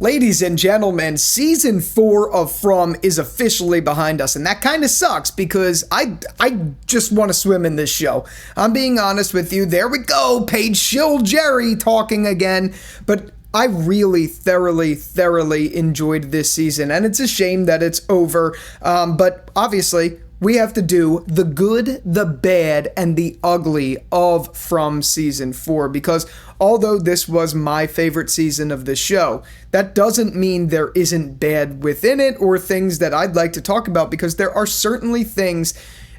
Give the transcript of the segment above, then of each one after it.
Ladies and gentlemen, season 4 of From is officially behind us, and that kind of sucks because I just want to swim in this show. I'm being honest with you. There we go, Paige Shill Jerry talking again. But I really thoroughly enjoyed this season, and it's a shame that it's over. But obviously, we have to do the good, the bad, and the ugly of From season 4 because although this was my favorite season of the show, that doesn't mean there isn't bad within it or things that I'd like to talk about because there are certainly things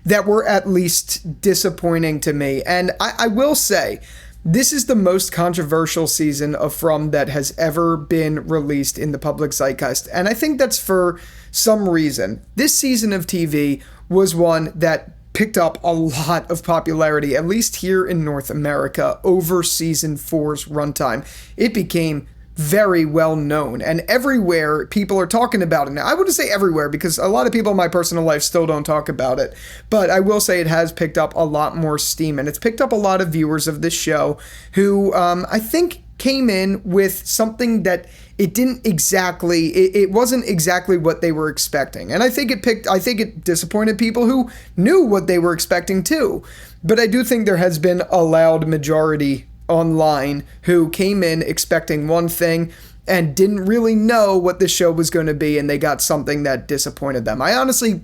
that were at least disappointing to me. And I will say, this is the most controversial season of From that has ever been released in the public zeitgeist. And I think that's for some reason. This season of TV was one that picked up a lot of popularity, at least here in North America, over season 4's runtime. It became very well known, and everywhere people are talking about it now. I wouldn't say everywhere because a lot of people in my personal life still don't talk about it, but I will say it has picked up a lot more steam, and it's picked up a lot of viewers of this show who I think came in with something that it wasn't exactly what they were expecting. And I think it disappointed people who knew what they were expecting too. But I do think there has been a loud majority online who came in expecting one thing and didn't really know what the show was going to be, and they got something that disappointed them. I honestly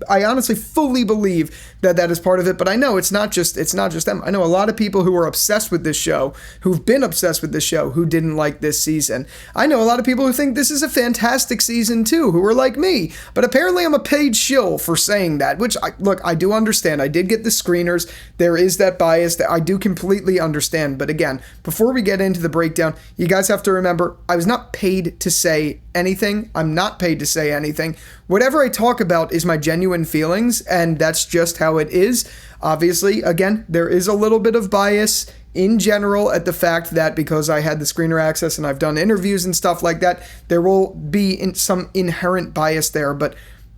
fully believe that is part of it, but I know it's not just them. I know a lot of people who are obsessed with this show, who've been obsessed with this show, who didn't like this season. I know a lot of people who think this is a fantastic season too, who are like me, but apparently I'm a paid shill for saying that, which I do understand. I did get the screeners. There is that bias that I do completely understand, but again, before we get into the breakdown, you guys have to remember, I was not paid to say anything. I'm not paid to say anything. Whatever I talk about is my genuine feelings, and that's just how it is. Obviously, again, there is a little bit of bias in general at the fact that because I had the screener access and I've done interviews and stuff like that, there will be some inherent bias there, but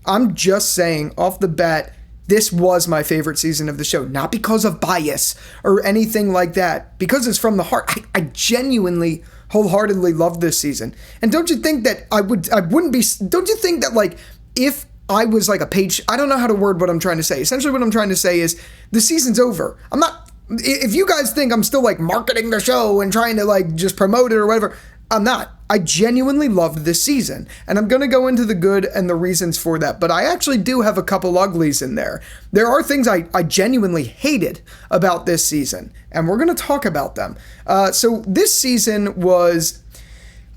I'm just saying off the bat, this was my favorite season of the show, not because of bias or anything like that, because it's from the heart. I genuinely wholeheartedly loved this season. And don't you think that don't you think that like if I was like a page, I don't know how to word what I'm trying to say. Essentially what I'm trying to say is the season's over. If you guys think I'm still like marketing the show and trying to like just promote it or whatever, I'm not. I genuinely loved this season, and I'm going to go into the good and the reasons for that, but I actually do have a couple uglies in there. There are things I genuinely hated about this season, and we're going to talk about them. So this season was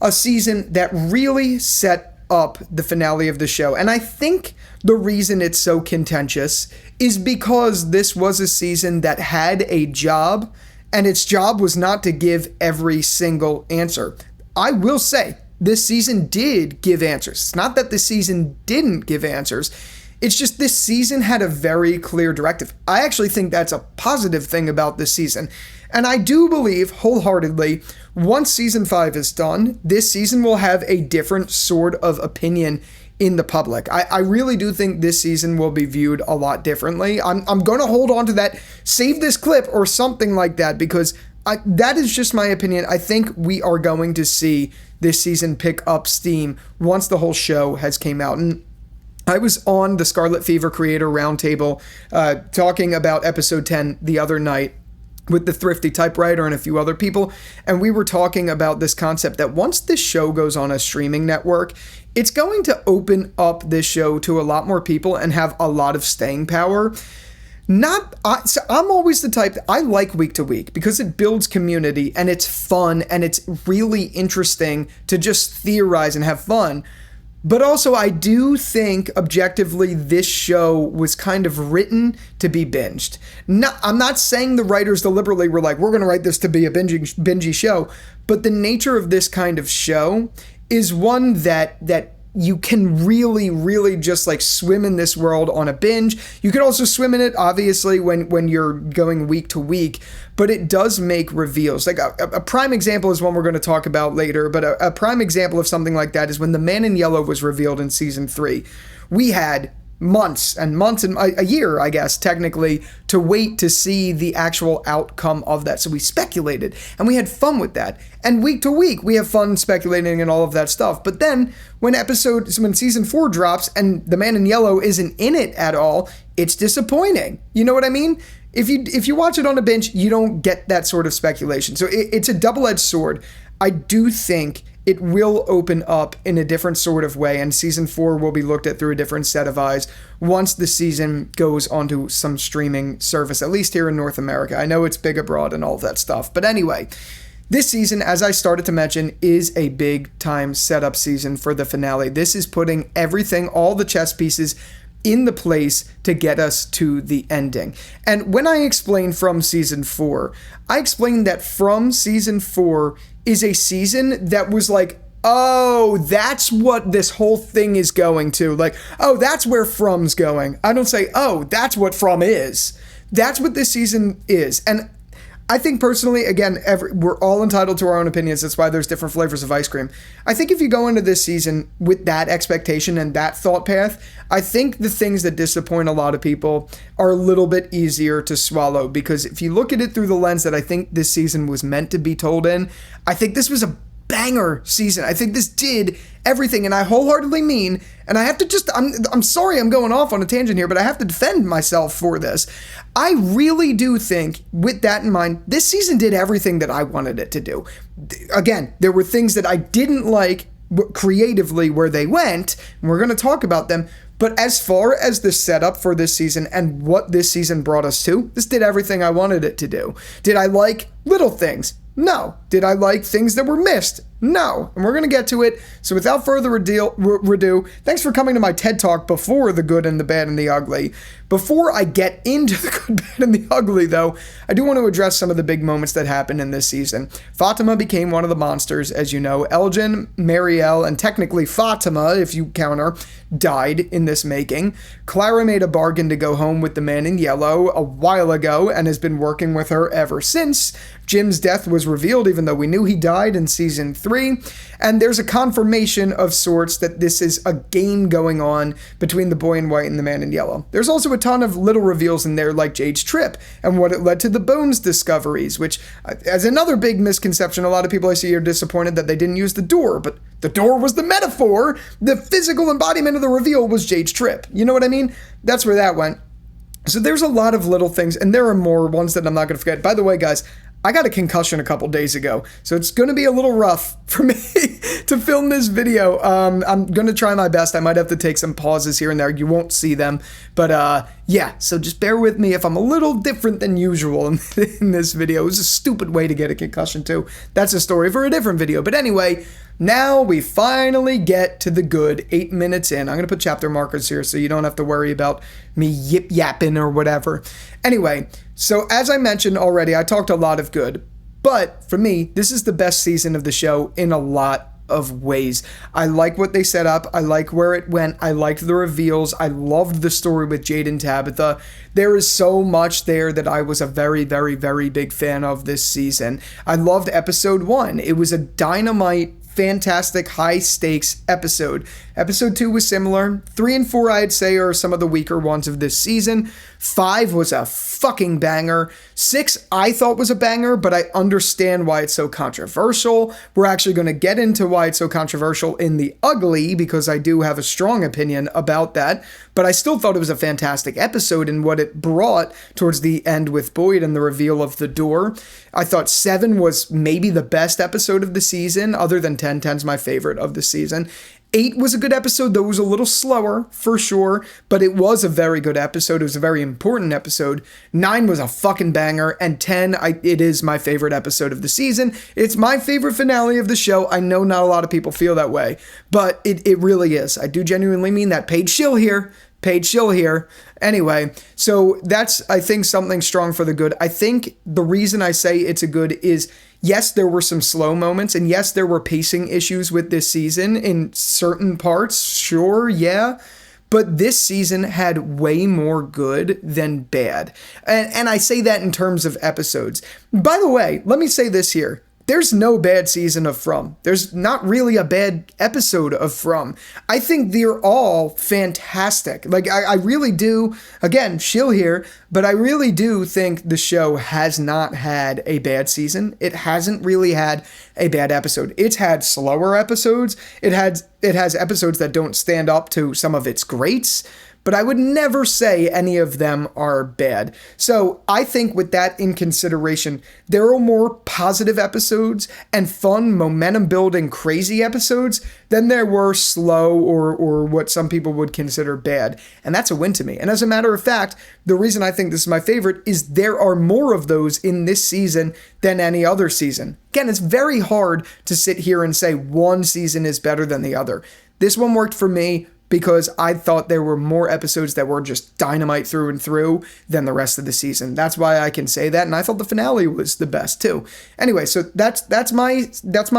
a season that really set up the finale of the show, and I think the reason it's so contentious is because this was a season that had a job, and its job was not to give every single answer. I will say, this season did give answers. It's not that this season didn't give answers. It's just this season had a very clear directive. I actually think that's a positive thing about this season. And I do believe wholeheartedly, once season 5 is done, this season will have a different sort of opinion in the public. I really do think this season will be viewed a lot differently. I'm going to hold on to that, save this clip or something like that, because that is just my opinion. I think we are going to see this season pick up steam once the whole show has came out. And I was on the Scarlet Fever Creator Roundtable talking about episode 10 the other night with the Thrifty Typewriter and a few other people, and we were talking about this concept that once this show goes on a streaming network, it's going to open up this show to a lot more people and have a lot of staying power. So I'm always the type that I like week to week because it builds community and it's fun and it's really interesting to just theorize and have fun. But also I do think objectively this show was kind of written to be binged. I'm not saying the writers deliberately were like, we're going to write this to be a bingey show, but the nature of this kind of show is one that you can really just like swim in this world on a binge. You can also swim in it, obviously, when you're going week to week, but it does make reveals. Like a prime example is one we're going to talk about later, but a prime example of something like that is when the Man in Yellow was revealed in season 3. We had months and months and a year, I guess, technically, to wait to see the actual outcome of that. So we speculated and we had fun with that. And week to week, we have fun speculating and all of that stuff. But then when season 4 drops and the Man in Yellow isn't in it at all, it's disappointing. You know what I mean? If you watch it on a binge, you don't get that sort of speculation. So it's a double-edged sword. I do think it will open up in a different sort of way, and season 4 will be looked at through a different set of eyes once the season goes onto some streaming service, at least here in North America. I know it's big abroad and all that stuff. But anyway, this season, as I started to mention, is a big-time setup season for the finale. This is putting everything, all the chess pieces, in the place to get us to the ending. And when I explained From season 4, I explained that From season 4 is a season that was like, oh, that's what this whole thing is going to. Like, oh, that's where From's going. I don't say, oh, that's what From is. That's what this season is. And I think personally, again, we're all entitled to our own opinions. That's why there's different flavors of ice cream. I think if you go into this season with that expectation and that thought path, I think the things that disappoint a lot of people are a little bit easier to swallow, because if you look at it through the lens that I think this season was meant to be told in, I think this was a banger season. I think this did everything, and I wholeheartedly mean, and I have to I'm sorry I'm going off on a tangent here, but I have to defend myself for this. I really do think, with that in mind, this season did everything that I wanted it to do. Again, there were things that I didn't like creatively where they went, and we're going to talk about them. But as far as the setup for this season and what this season brought us to, this did everything I wanted it to do. Did I like little things? No. Did I like things that were missed? No. And we're going to get to it. So without further ado, thanks for coming to my TED Talk before the good and the bad and the ugly. Before I get into the good, bad, and the ugly, though, I do want to address some of the big moments that happened in this season. Fatima became one of the monsters, as you know. Elgin, Marielle, and technically Fatima, if you count her, died in this making. Clara made a bargain to go home with the Man in Yellow a while ago and has been working with her ever since. Jim's death was revealed, even though we knew he died in season 3. And there's a confirmation of sorts that this is a game going on between the Boy in White and the Man in Yellow. There's also a ton of little reveals in there, like Jade's trip and what it led to the Bones discoveries, which, as another big misconception, a lot of people I see are disappointed that they didn't use the door, but the door was the metaphor. The physical embodiment of the reveal was Jade's trip. You know what I mean? That's where that went. So there's a lot of little things, and there are more ones that I'm not going to forget. By the way, guys, I got a concussion a couple days ago, so it's going to be a little rough for me to film this video. I'm going to try my best. I might have to take some pauses here and there. You won't see them, but yeah, so just bear with me if I'm a little different than usual in this video. It was a stupid way to get a concussion too. That's a story for a different video. But anyway, now we finally get to the good. 8 minutes in. I'm going to put chapter markers here so you don't have to worry about me yip-yapping or whatever. Anyway, so as I mentioned already, I talked a lot of good. But for me, this is the best season of the show in a lot of ways. I like what they set up. I like where it went. I liked the reveals. I loved the story with Jade and Tabitha. There is so much there that I was a very, very, very big fan of this season. I loved episode 1. It was a dynamite, fantastic, high-stakes episode. Episode 2 was similar. 3 and 4, I'd say, are some of the weaker ones of this season. 5 was a fucking banger. 6, I thought was a banger, but I understand why it's so controversial. We're actually going to get into why it's so controversial in the ugly, because I do have a strong opinion about that. But I still thought it was a fantastic episode and what it brought towards the end with Boyd and the reveal of the door. I thought 7 was maybe the best episode of the season, other than 10. 10's my favorite of the season. 8 was a good episode, though it was a little slower, for sure, but it was a very good episode. It was a very important episode. 9 was a fucking banger, and 10, it is my favorite episode of the season. It's my favorite finale of the show. I know not a lot of people feel that way, but it really is. I do genuinely mean that. Paige Schill here. Paige Schill here. Anyway, so that's, I think, something strong for the good. I think the reason I say it's a good is, yes, there were some slow moments, and yes, there were pacing issues with this season in certain parts, sure, yeah, but this season had way more good than bad. And I say that in terms of episodes. By the way, let me say this here. there's no bad season of From. There's not really a bad episode of From. I think they're all fantastic. Like, I really do, again, shill here, but I really do think the show has not had a bad season. It hasn't really had a bad episode. It's had slower episodes. It has episodes that don't stand up to some of its greats, but I would never say any of them are bad. So I think with that in consideration, there are more positive episodes and fun, momentum-building, crazy episodes than there were slow or what some people would consider bad. And that's a win to me. And as a matter of fact, the reason I think this is my favorite is there are more of those in this season than any other season. Again, it's very hard to sit here and say one season is better than the other. This one worked for me because I thought there were more episodes that were just dynamite through and through than the rest of the season. That's why I can say that, and I thought the finale was the best too. Anyway, so that's my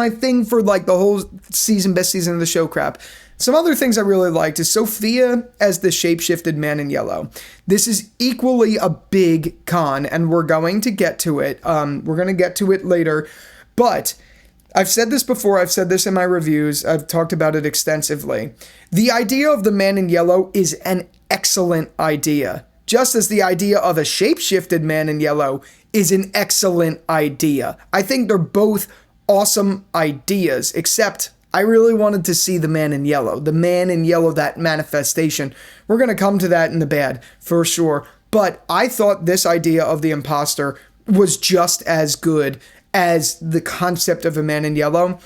thing for like the whole season, best season of the show crap. Some other things I really liked is Sophia as the shapeshifted man in yellow. This is equally a big con, and we're going to get to it. We're going to get to it later, but I've said this before, I've said this in my reviews, I've talked about it extensively. The idea of the man in yellow is an excellent idea, just as the idea of a shapeshifted man in yellow is an excellent idea. I think they're both awesome ideas, except I really wanted to see the man in yellow, that manifestation. We're going to come to that in the bad, for sure. But I thought this idea of the imposter was just as good as the concept of a man in yellow.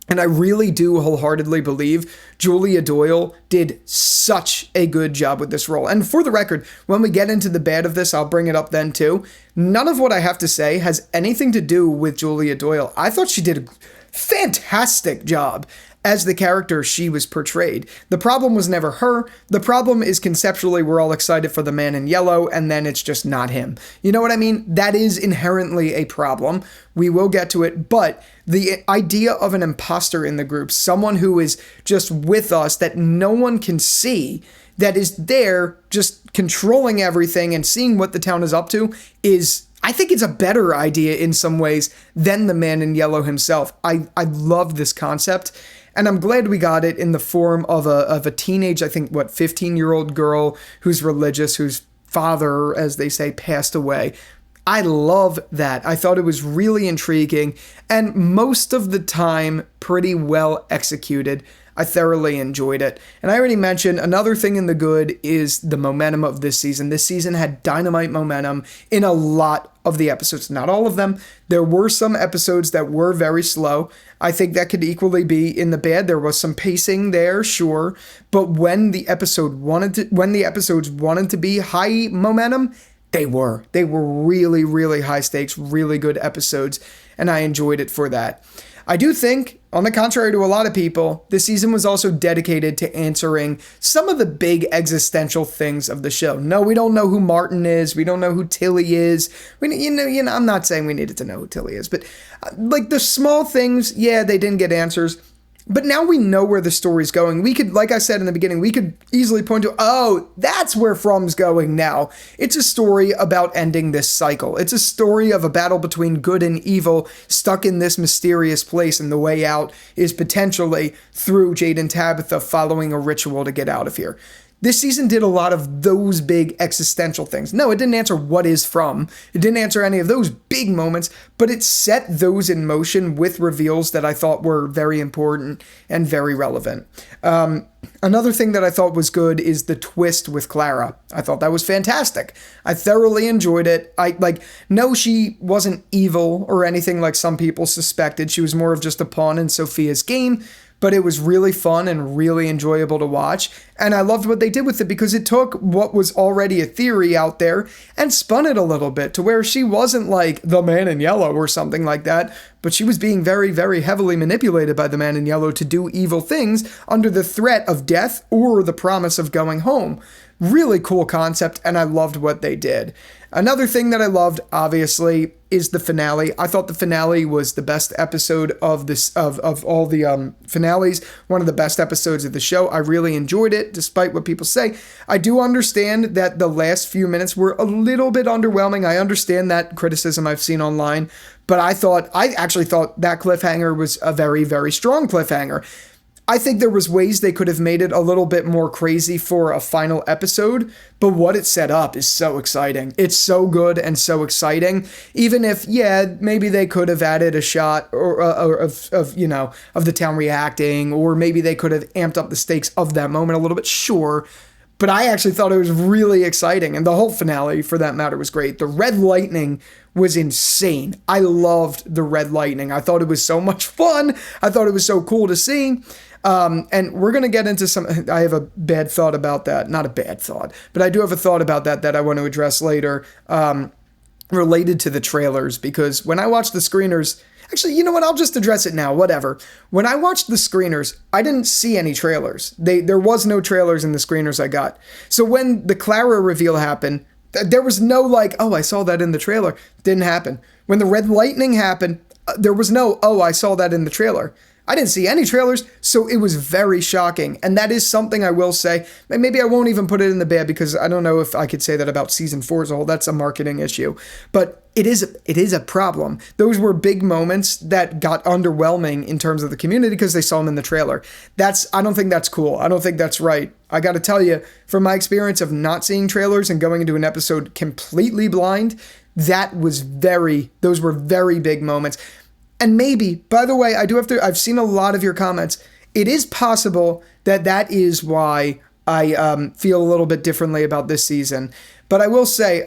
And I really do wholeheartedly believe Julia Doyle did such a good job with this role. And for the record, when we get into the bad of this, I'll bring it up then too. None of what I have to say has anything to do with Julia Doyle. I thought she did a fantastic job as the character she was portrayed. The problem was never her. The problem is conceptually we're all excited for the man in yellow and then it's just not him. You know what I mean? That is inherently a problem. We will get to it, but the idea of an imposter in the group, someone who is just with us that no one can see, that is there just controlling everything and seeing what the town is up to is, I think it's a better idea in some ways than the man in yellow himself. I love this concept. And I'm glad we got it in the form of a teenage, I think, 15-year-old girl who's religious, whose father, as they say, passed away. I love that. I thought it was really intriguing and most of the time pretty well executed. I thoroughly enjoyed it. And I already mentioned another thing in the good is the momentum of this season. This season had dynamite momentum in a lot of the episodes. Not all of them. There were some episodes that were very slow. I think that could equally be in the bad. There was some pacing there, sure. But when the episodes wanted to be high momentum, they were. They were really, really high stakes, really good episodes. And I enjoyed it for that. I do think, on the contrary to a lot of people, this season was also dedicated to answering some of the big existential things of the show. No, we don't know who Martin is. We don't know who Tilly is. I'm not saying we needed to know who Tilly is, but like the small things, yeah, they didn't get answers. But now we know where the story's going. We could, like I said in the beginning, we could easily point to, oh, that's where From's going now. It's a story about ending this cycle. It's a story of a battle between good and evil stuck in this mysterious place, and the way out is potentially through Jade and Tabitha following a ritual to get out of here. This season did a lot of those big existential things. No, it didn't answer what is From. It didn't answer any of those big moments, but it set those in motion with reveals that I thought were very important and very relevant. Another thing that I thought was good is the twist with Clara. I thought that was fantastic. I thoroughly enjoyed it. No, she wasn't evil or anything like some people suspected. She was more of just a pawn in Sophia's game. But it was really fun and really enjoyable to watch. And I loved what they did with it because it took what was already a theory out there and spun it a little bit to where she wasn't like the man in yellow or something like that, but she was being very, very heavily manipulated by the man in yellow to do evil things under the threat of death or the promise of going home. Really cool concept, and I loved what they did. Another thing that I loved, obviously, is the finale. I thought the finale was the best episode of all the finales, one of the best episodes of the show. I really enjoyed it. it, despite what people say. I do understand that the last few minutes were a little bit underwhelming. I understand that criticism I've seen online, but I actually thought that cliffhanger was a very, very strong cliffhanger. I think there was ways they could have made it a little bit more crazy for a final episode, but what it set up is so exciting. It's so good and so exciting. Even if, yeah, maybe they could have added a shot of the town reacting, or maybe they could have amped up the stakes of that moment a little bit, sure. But I actually thought it was really exciting, and the whole finale, for that matter, was great. The red lightning was insane. I loved the red lightning. I thought it was so much fun. I thought it was so cool to see. And we're going to get into I have a bad thought about that. Not a bad thought, but I do have a thought about that I want to address later, related to the trailers, because when I watched the screeners, actually, you know what? I'll just address it now. Whatever. When I watched the screeners, I didn't see any trailers. There was no trailers in the screeners I got. So when the Clara reveal happened, there was no like, oh, I saw that in the trailer. Didn't happen. When the red lightning happened, there was no, oh, I saw that in the trailer. I didn't see any trailers, so it was very shocking. And that is something I will say. Maybe I won't even put it in the bad, because I don't know if I could say that about season 4 as a whole. That's a marketing issue. But it is a problem. Those were big moments that got underwhelming in terms of the community because they saw them in the trailer. I don't think that's cool. I don't think that's right. I got to tell you, from my experience of not seeing trailers and going into an episode completely blind, those were very big moments. And maybe, by the way, I've seen a lot of your comments. It is possible that is why I feel a little bit differently about this season. But I will say,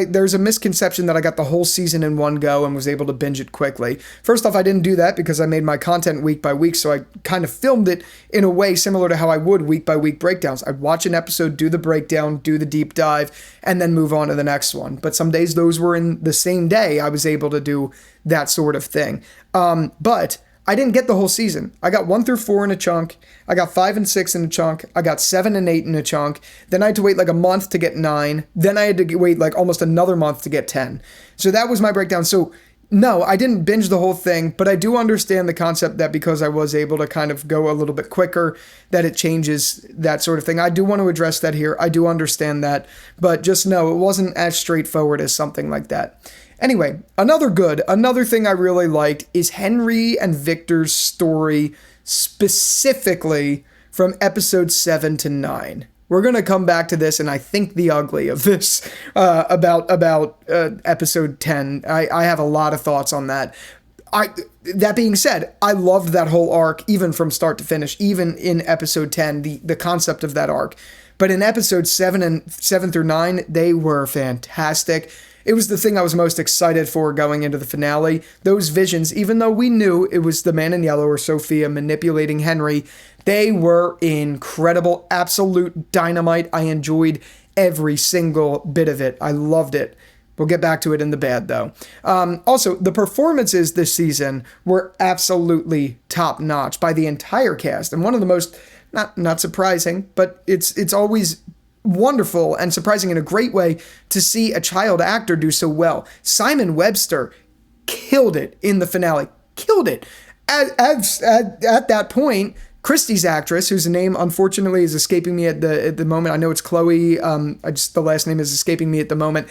there's a misconception that I got the whole season in one go and was able to binge it quickly. First off, I didn't do that because I made my content week by week, so I kind of filmed it in a way similar to how I would week by week breakdowns. I'd watch an episode, do the breakdown, do the deep dive, and then move on to the next one. But some days those were in the same day. I was able to do that sort of thing. But I didn't get the whole season. I got 1 through 4 in a chunk. I got 5 and 6 in a chunk. I got 7 and 8 in a chunk. Then I had to wait like a month to get 9. Then I had to wait like almost another month to get 10. So that was my breakdown. So no, I didn't binge the whole thing, but I do understand the concept that because I was able to kind of go a little bit quicker, that it changes that sort of thing. I do want to address that here. I do understand that, but just know it wasn't as straightforward as something like that. Anyway, another thing I really liked is Henry and Victor's story, specifically from episode 7 to 9. We're going to come back to this, and I think the ugly of this about episode 10. I have a lot of thoughts on that. That being said, I loved that whole arc, even from start to finish, even in episode 10, the concept of that arc. But in episode 7 through 9, they were fantastic. It was the thing I was most excited for going into the finale. Those visions, even though we knew it was the Man in Yellow or Sophia manipulating Henry, they were incredible, absolute dynamite. I enjoyed every single bit of it. I loved it. We'll get back to it in the bad, though. Also, the performances this season were absolutely top-notch by the entire cast. And one of the most, not surprising, but it's always wonderful and surprising in a great way to see a child actor do so well. Simon Webster killed it in the finale. Killed it. At that point, Christie's actress, whose name unfortunately is escaping me at the moment. I know it's Chloe. The last name is escaping me at the moment.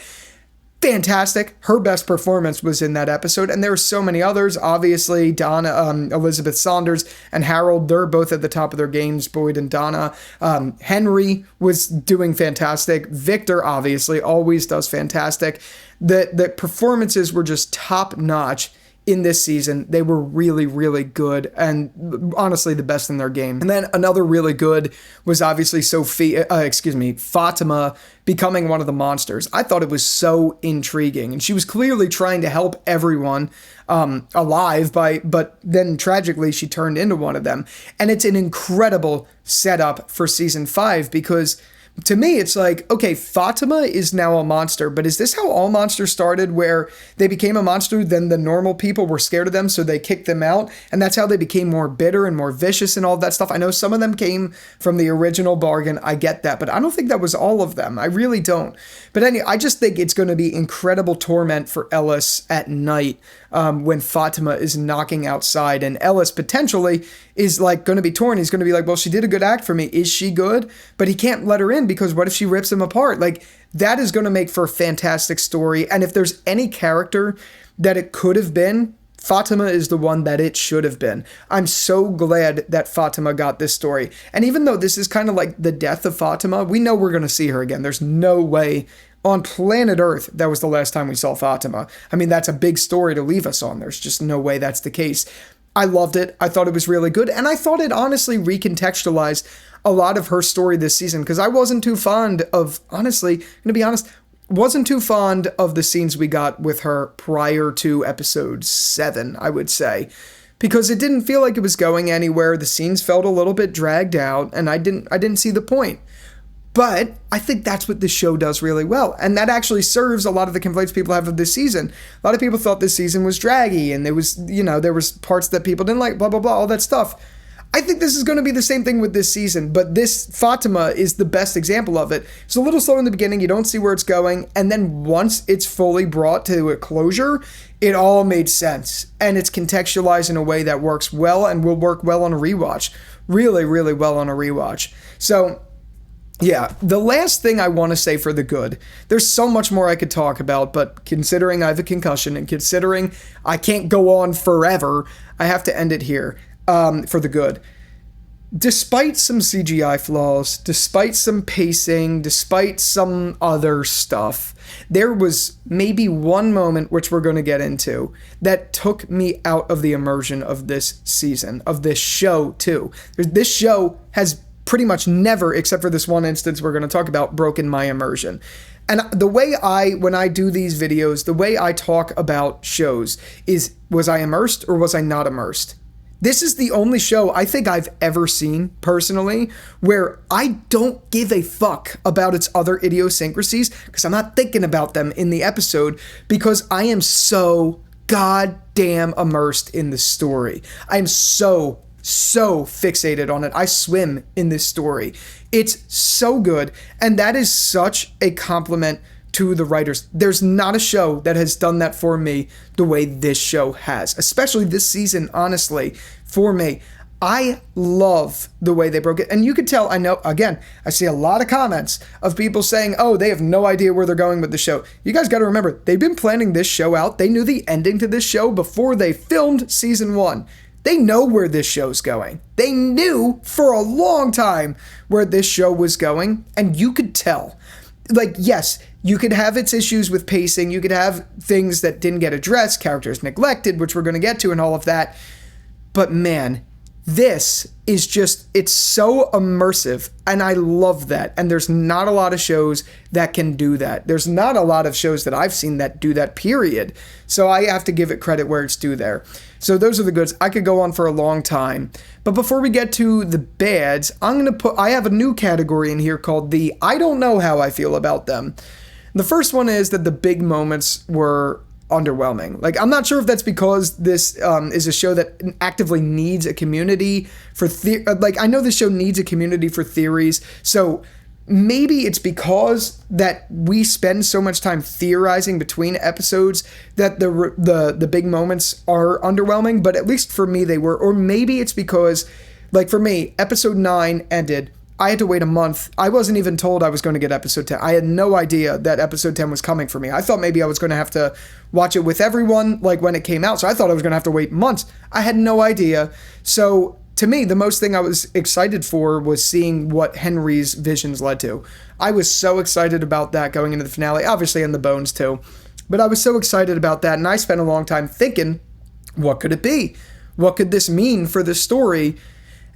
Fantastic. Her best performance was in that episode, and there were so many others. Obviously, Donna, Elizabeth Saunders, and Harold, they're both at the top of their games, Boyd and Donna. Henry was doing fantastic. Victor, obviously, always does fantastic. The performances were just top-notch in this season. They were really, really good, and honestly the best in their game. And then another really good was obviously Fatima becoming one of the monsters. I thought it was so intriguing, and she was clearly trying to help everyone alive, but then tragically she turned into one of them. And it's an incredible setup for season 5, because To me, it's like, okay, Fatima is now a monster, but is this how all monsters started, where they became a monster, then the normal people were scared of them, so they kicked them out, and that's how they became more bitter and more vicious and all that stuff? I know some of them came from the original bargain, I get that, but I don't think that was all of them. I really don't. But anyway, I just think it's going to be incredible torment for Ellis at night when Fatima is knocking outside, and Ellis potentially is like going to be torn. He's going to be like, well, she did a good act for me. Is she good? But he can't let her in because what if she rips him apart? Like, that is going to make for a fantastic story. And if there's any character that it could have been, Fatima is the one that it should have been. I'm so glad that Fatima got this story. And even though this is kind of like the death of Fatima, we know we're going to see her again. There's no way on planet Earth that was the last time we saw Fatima. I mean, that's a big story to leave us on. There's just no way that's the case. I loved it. I thought it was really good. And I thought it honestly recontextualized a lot of her story this season, because I wasn't too fond of, honestly, I'm going to be honest, wasn't too fond of the scenes we got with her prior to episode 7, I would say, because it didn't feel like it was going anywhere. The scenes felt a little bit dragged out, and I didn't see the point. But I think that's what this show does really well. And that actually serves a lot of the complaints people have of this season. A lot of people thought this season was draggy, and there was parts that people didn't like, blah, blah, blah, all that stuff. I think this is going to be the same thing with this season, but this Fatima is the best example of it. It's a little slow in the beginning, you don't see where it's going, and then once it's fully brought to a closure, it all made sense. And it's contextualized in a way that works well and will work well on a rewatch. Really, really well on a rewatch. So, yeah, the last thing I want to say for the good, there's so much more I could talk about, but considering I have a concussion and considering I can't go on forever, I have to end it here. For the good. Despite some CGI flaws, despite some pacing, despite some other stuff, there was maybe one moment, which we're going to get into, that took me out of the immersion of this season, of this show too. This show has pretty much never, except for this one instance we're going to talk about, broken my immersion. And the way when I do these videos, the way I talk about shows is, was I immersed or was I not immersed? This is the only show I think I've ever seen, personally, where I don't give a fuck about its other idiosyncrasies, because I'm not thinking about them in the episode, because I am so goddamn immersed in the story. I am so fixated on it. I swim in this story. It's so good, and that is such a compliment to the writers. There's not a show that has done that for me the way this show has, especially this season, honestly, for me. I love the way they broke it. And you could tell, I know, again, I see a lot of comments of people saying, oh, they have no idea where they're going with the show. You guys got to remember, they've been planning this show out. They knew the ending to this show before they filmed season 1. They know where this show's going. They knew for a long time where this show was going, and you could tell. Like, yes, you could have its issues with pacing, you could have things that didn't get addressed, characters neglected, which we're going to get to and all of that, but man, this is just, it's so immersive, and I love that, and there's not a lot of shows that can do that. There's not a lot of shows that I've seen that do that, period, so I have to give it credit where it's due there. So those are the goods. I could go on for a long time, but before we get to the bads, I have a new category in here called the I don't know how I feel about them. The first one is that the big moments were underwhelming. Like, I'm not sure if that's because this is a show that actively needs a community for I know this show needs a community for theories, so maybe it's because that we spend so much time theorizing between episodes that the big moments are underwhelming, but at least for me they were. Or maybe it's because, like, for me, episode 9 ended, I had to wait a month. I wasn't even told I was going to get episode 10. I had no idea that episode 10 was coming for me. I thought maybe I was going to have to watch it with everyone, like, when it came out, so I thought I was going to have to wait months. I had no idea. So to me, the most thing I was excited for was seeing what Henry's visions led to. I was so excited about that going into the finale, obviously in the bones too, but I was so excited about that, and I spent a long time thinking, what could it be? What could this mean for the story?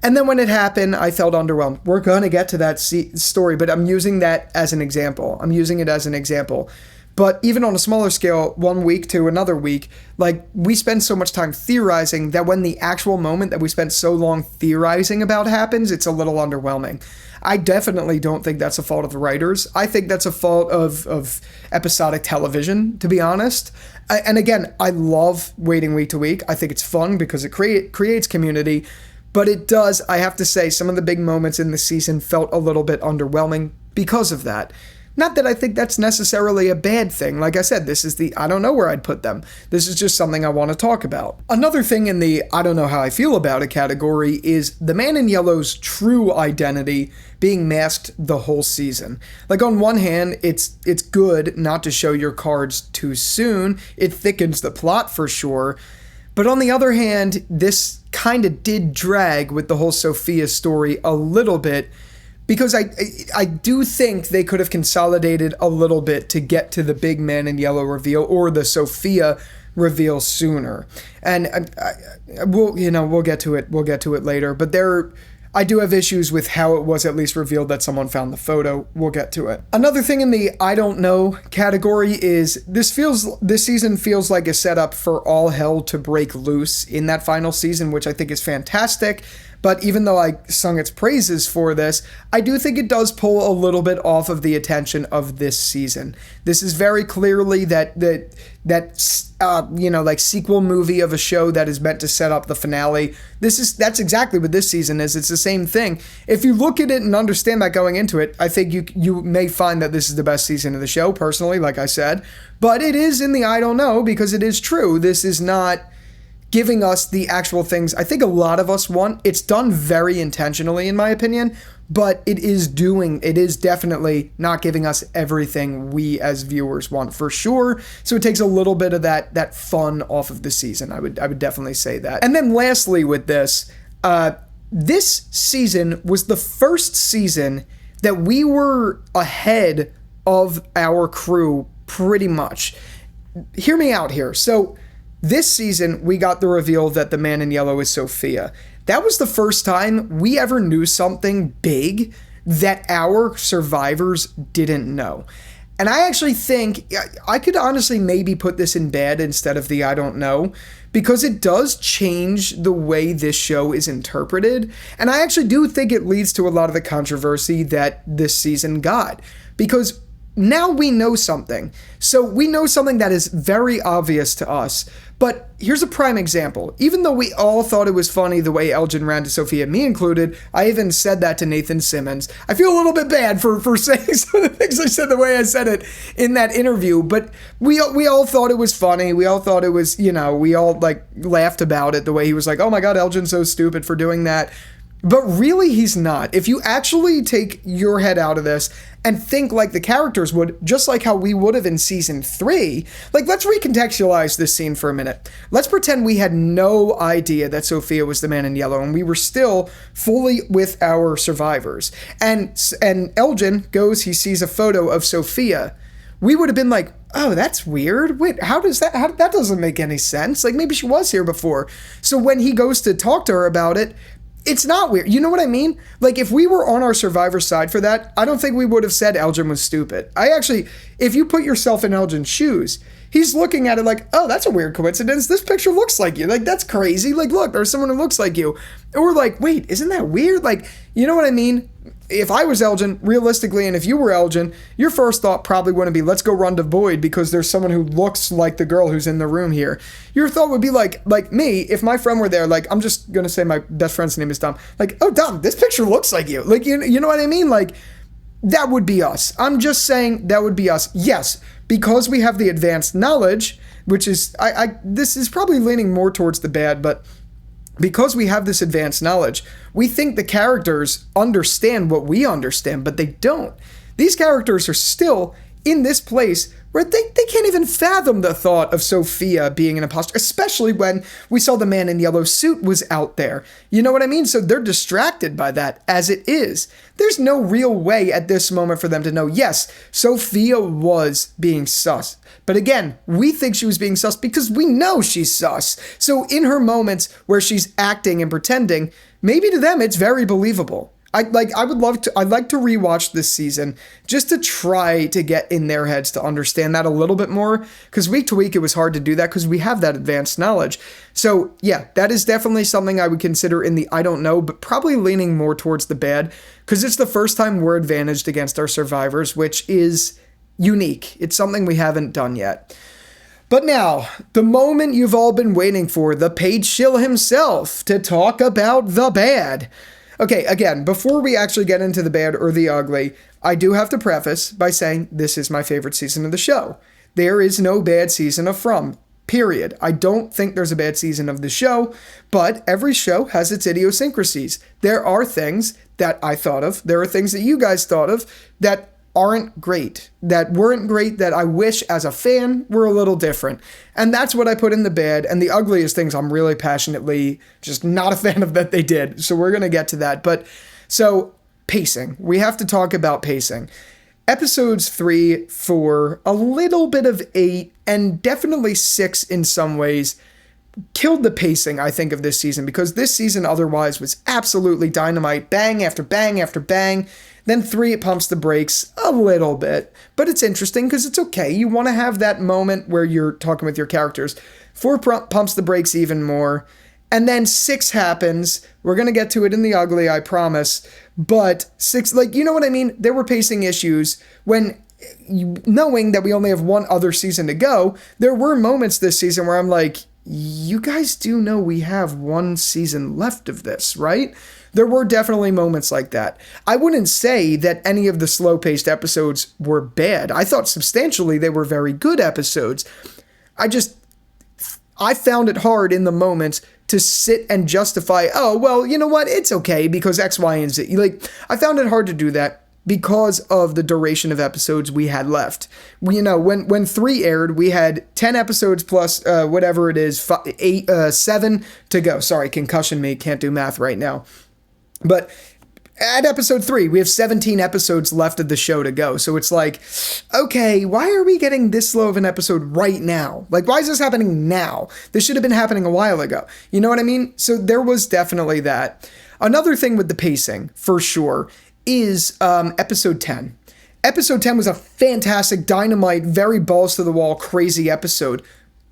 And then when it happened, I felt underwhelmed. We're going to get to that story, but I'm using that as an example. I'm using it as an example. But even on a smaller scale, 1 week to another week, like, we spend so much time theorizing that when the actual moment that we spent so long theorizing about happens, it's a little underwhelming. I definitely don't think that's a fault of the writers. I think that's a fault of episodic television, to be honest. And again, I love waiting week to week. I think it's fun because it creates community. But it does, I have to say, some of the big moments in the season felt a little bit underwhelming because of that. Not that I think that's necessarily a bad thing. Like I said, this is I don't know where I'd put them. This is just something I want to talk about. Another thing in the I don't know how I feel about it category is the Man in Yellow's true identity being masked the whole season. Like, on one hand, it's good not to show your cards too soon. It thickens the plot for sure. But on the other hand, this kind of did drag with the whole Sophia story a little bit, because I do think they could have consolidated a little bit to get to the big Man in Yellow reveal or the Sophia reveal sooner. And we'll get to it. We'll get to it later. But I do have issues with how it was at least revealed that someone found the photo. We'll get to it. Another thing in the I don't know category is this season feels like a setup for all hell to break loose in that final season, which I think is fantastic. But even though I sung its praises for this, I do think it does pull a little bit off of the attention of this season. This is very clearly that sequel movie of a show that is meant to set up the finale. That's exactly what this season is. It's the same thing. If you look at it and understand that going into it, I think you may find that this is the best season of the show, personally, like I said. But it is in the I don't know, because it is true. This is not giving us the actual things I think a lot of us want. It's done very intentionally, in my opinion, but it is definitely not giving us everything we as viewers want, for sure. So it takes a little bit of that fun off of the season. I would definitely say that. And then lastly with this season was the first season that we were ahead of our crew pretty much. Hear me out here. So this season, we got the reveal that the Man in Yellow is Sophia. That was the first time we ever knew something big that our survivors didn't know. And I actually think I could honestly maybe put this in bad instead of the I don't know, because it does change the way this show is interpreted. And I actually do think it leads to a lot of the controversy that this season got, because now we know something. So we know something that is very obvious to us. But here's a prime example. Even though we all thought it was funny the way Elgin ran to Sophia, me included, I even said that to Nathan Simmons. I feel a little bit bad for saying some of the things I said the way I said it in that interview, but we all thought it was funny. We all thought it was, we all laughed about it, the way he was like, oh my God, Elgin's so stupid for doing that. But really, he's not. If you actually take your head out of this and think like the characters would, just like how we would have in season 3, let's recontextualize this scene for a minute. Let's pretend we had no idea that Sophia was the Man in Yellow and we were still fully with our survivors. And Elgin he sees a photo of Sophia. We would have been like, oh, that's weird. Wait, that doesn't make any sense. Maybe she was here before. So when he goes to talk to her about it, it's not weird. You know what I mean? If we were on our survivor side for that, I don't think we would have said Elgin was stupid. If you put yourself in Elgin's shoes, he's looking at it like, oh, that's a weird coincidence. This picture looks like you. That's crazy. Look, there's someone who looks like you. Or wait, isn't that weird? You know what I mean? If I was Elgin, realistically, and if you were Elgin, your first thought probably wouldn't be, let's go run to Boyd because there's someone who looks like the girl who's in the room here. Your thought would be like me, if my friend were there, I'm just going to say my best friend's name is Dom. Oh, Dom, this picture looks like you. You know what I mean? That would be us. I'm just saying that would be us. Yes, because we have the advanced knowledge, which is, this is probably leaning more towards the bad, but because we have this advanced knowledge, we think the characters understand what we understand, but they don't. These characters are still in this place where they can't even fathom the thought of Sophia being an imposter, especially when we saw the Man in Yellow suit was out there. You know what I mean? So they're distracted by that as it is. There's no real way at this moment for them to know, yes, Sophia was being sus. But again, we think she was being sus because we know she's sus. So in her moments where she's acting and pretending, maybe to them it's very believable. I'd like to rewatch this season just to try to get in their heads to understand that a little bit more, because week to week it was hard to do that because we have that advanced knowledge. So yeah, that is definitely something I would consider in the I don't know, but probably leaning more towards the bad, because it's the first time we're advantaged against our survivors, which is unique. It's something we haven't done yet. But now, the moment you've all been waiting for, the Paige Shill himself to talk about the bad. Okay, again, before we actually get into the bad or the ugly, I do have to preface by saying this is my favorite season of the show. There is no bad season of From, period. I don't think there's a bad season of the show, but every show has its idiosyncrasies. There are things that I thought of, there are things that you guys thought of that aren't great, that weren't great, that I wish as a fan were a little different. And that's what I put in the bad. And the ugliest things I'm really passionately just not a fan of that they did. So we're going to get to that. But so pacing, we have to talk about pacing. Episodes 3, 4, a little bit of 8, and definitely 6 in some ways killed the pacing, I think, of this season, because this season otherwise was absolutely dynamite, bang after bang after bang. Then 3, it pumps the brakes a little bit, but it's interesting because it's okay. You want to have that moment where you're talking with your characters. 4 pumps the brakes even more. And then 6 happens. We're going to get to it in the ugly, I promise. But 6, like, you know what I mean? There were pacing issues when, knowing that we only have one other season to go, there were moments this season where I'm like, you guys do know we have one season left of this, right? There were definitely moments like that. I wouldn't say that any of the slow-paced episodes were bad. I thought substantially they were very good episodes. I found it hard in the moments to sit and justify, oh, well, you know what? It's okay because X, Y, and Z. Like, I found it hard to do that because of the duration of episodes we had left. You know, when 3 aired, we had 10 episodes plus whatever it is, 7 to go. Sorry, concussion me, can't do math right now. But at episode 3, we have 17 episodes left of the show to go. So it's like, okay, why are we getting this slow of an episode right now? Like, why is this happening now? This should have been happening a while ago. You know what I mean? So there was definitely that. Another thing with the pacing, for sure, is episode 10. Episode 10 was a fantastic, dynamite, very balls to the wall, crazy episode.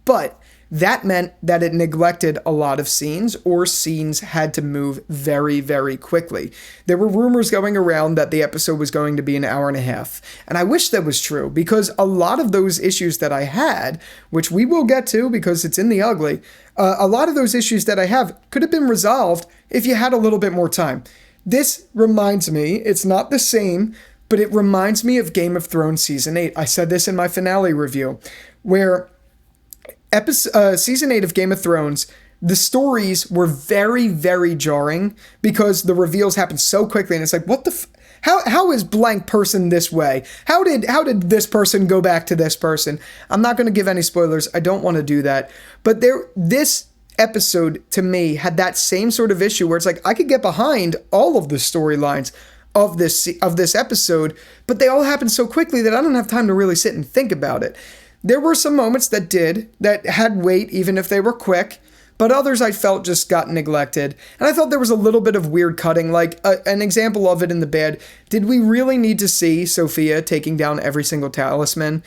But that meant that it neglected a lot of scenes, or scenes had to move very, very quickly. There were rumors going around that the episode was going to be an hour and a half. And I wish that was true, because a lot of those issues that I had, which we will get to because it's in the ugly, a lot of those issues that I have could have been resolved if you had a little bit more time. This reminds me, it's not the same, but it reminds me of Game of Thrones Season 8. I said this in my finale review, where Season 8 of Game of Thrones, the stories were very, very jarring because the reveals happened so quickly, and it's like, what the how is blank person this way? How did this person go back to this person? I'm not going to give any spoilers. I don't want to do that. But this episode, to me, had that same sort of issue where it's like, I could get behind all of the storylines of this episode, but they all happened so quickly that I don't have time to really sit and think about it. There were some moments that had weight, even if they were quick, but others I felt just got neglected. And I thought there was a little bit of weird cutting, like an example of it in the bed. Did we really need to see Sophia taking down every single talisman?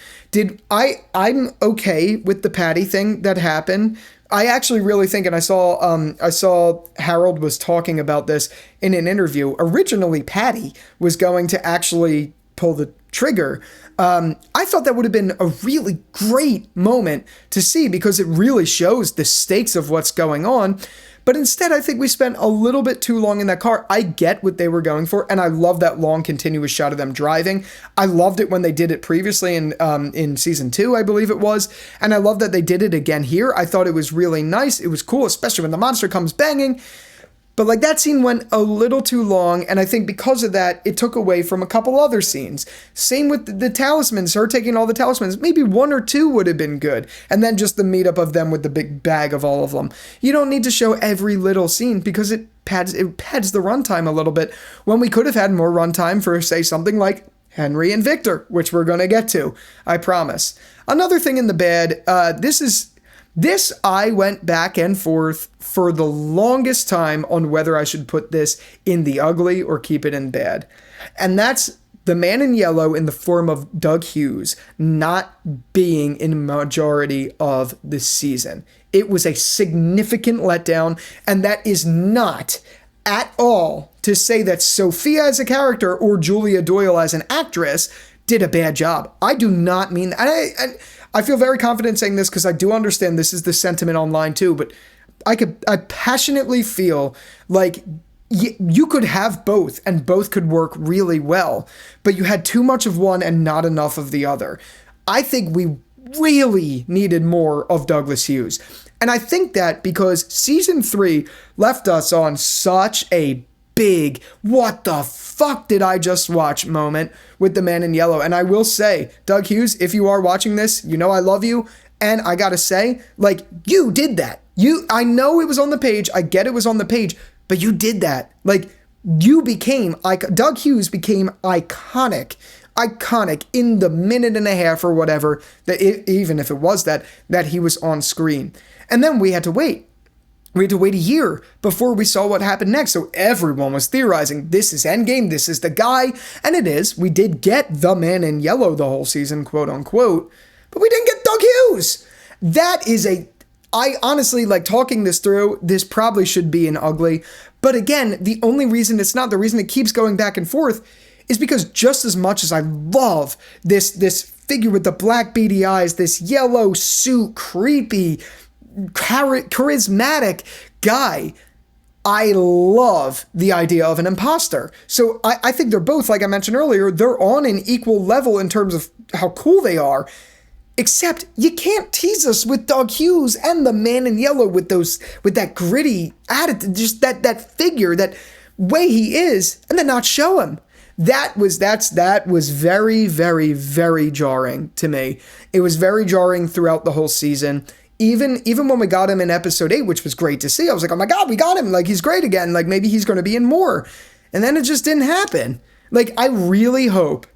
I'm okay with the Patty thing that happened. I actually really think, and I saw Harold was talking about this in an interview. Originally, Patty was going to actually pull the trigger. I thought that would have been a really great moment to see because it really shows the stakes of what's going on. But instead, I think we spent a little bit too long in that car. I get what they were going for, and I love that long continuous shot of them driving. I loved it when they did it previously in season 2, I believe it was, and I love that they did it again here. I thought it was really nice. It was cool, especially when the monster comes banging. But like that scene went a little too long, and I think because of that, it took away from a couple other scenes. Same with the talismans, her taking all the talismans. Maybe 1 or 2 would have been good. And then just the meetup of them with the big bag of all of them. You don't need to show every little scene because it pads the runtime a little bit when we could have had more runtime for, say, something like Henry and Victor, which we're going to get to, I promise. Another thing in the bad, this is This, I went back and forth for the longest time on whether I should put this in the ugly or keep it in bad. And that's the Man in Yellow in the form of Doug Hughes not being in majority of the season. It was a significant letdown, and that is not at all to say that Sophia as a character or Julia Doyle as an actress did a bad job. I do not mean that. I feel very confident saying this because I do understand this is the sentiment online too, but I passionately feel like you could have both and both could work really well, but you had too much of one and not enough of the other. I think we really needed more of Douglas Hughes. And I think that because season 3 left us on such a big, what the fuck did I just watch moment with the Man in Yellow. And I will say, Doug Hughes, if you are watching this, you know I love you. And I gotta say, like, you did that. I know it was on the page. I get it was on the page. But you did that. Like, Doug Hughes became iconic in the minute and a half or whatever, even if it was that he was on screen. And then we had to wait. We had to wait a year before we saw what happened next. So everyone was theorizing, this is Endgame, this is the guy. And it is. We did get the Man in Yellow the whole season, quote unquote. But we didn't get Doug Hughes. I honestly, like, talking this through, this probably should be an ugly. But again, the only reason it's not, the reason it keeps going back and forth is because just as much as I love this figure with the black beady eyes, this yellow suit, creepy, charismatic guy, I love the idea of an imposter. So I think they're both, like I mentioned earlier, they're on an equal level in terms of how cool they are. Except you can't tease us with Doug Hughes and the Man in Yellow with that gritty attitude, just that figure, that way he is, and then not show him. That was very, very, very jarring to me. It was very jarring throughout the whole season. Even when we got him in episode 8, which was great to see, I was like, oh my God, we got him. Like, he's great again. Like, maybe he's going to be in more. And then it just didn't happen. Like, I really hope